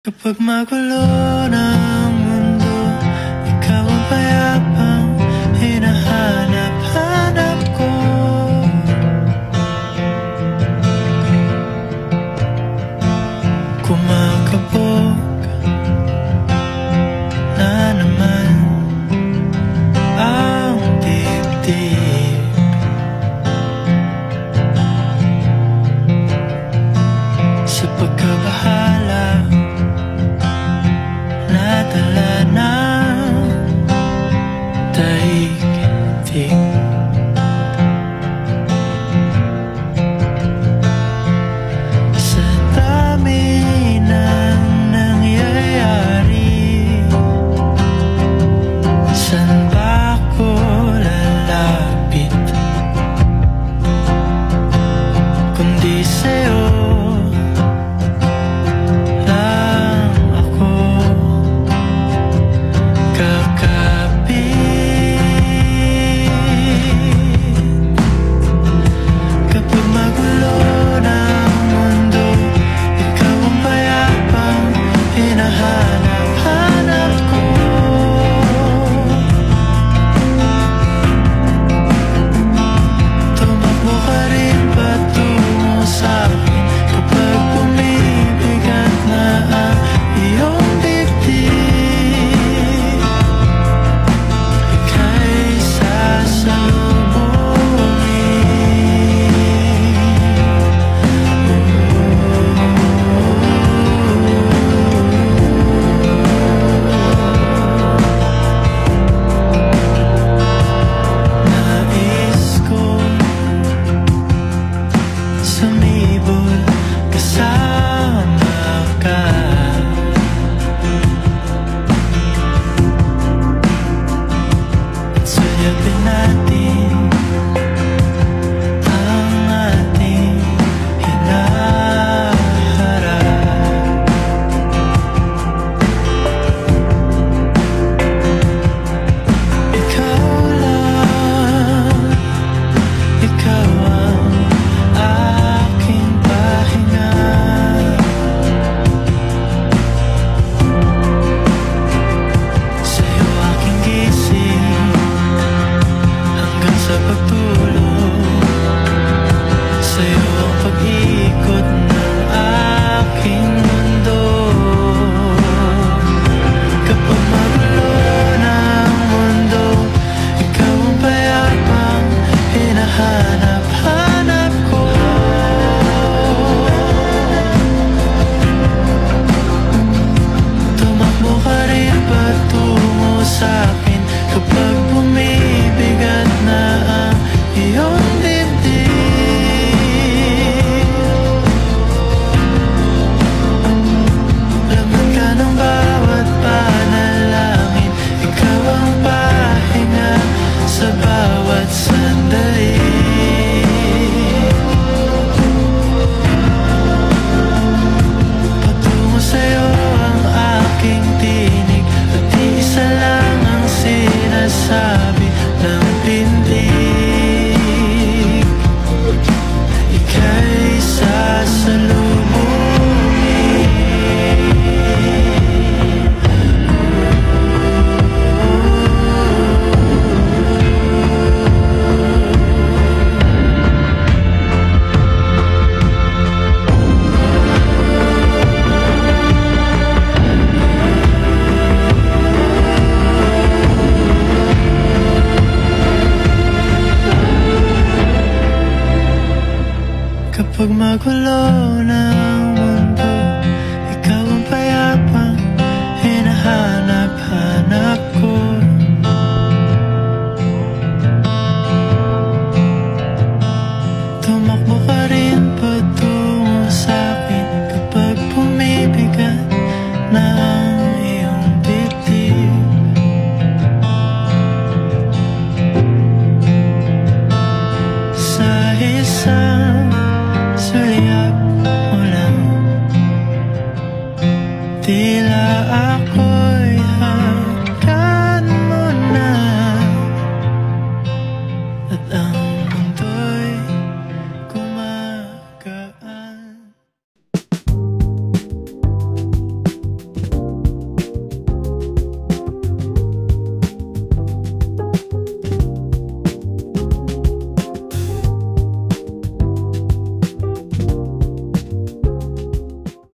Kapag magulo ng mundo, ikaw ang payapang hinahanap-hanap ko. Kumakabog na naman ang dibdib. Sa pagkabahala nadala ng daigdig. Sa dami ng nangyayari, saan ba ako lalapit kundi sa'yo? Kapag magulo ng mundo, ikaw ang payapang hinahanap-hanap ko. Tumakbo ka rin patungo sa'kin kapag bumibigat na ang iyong dibdib. Sa isang sulyap mo lang, tila ako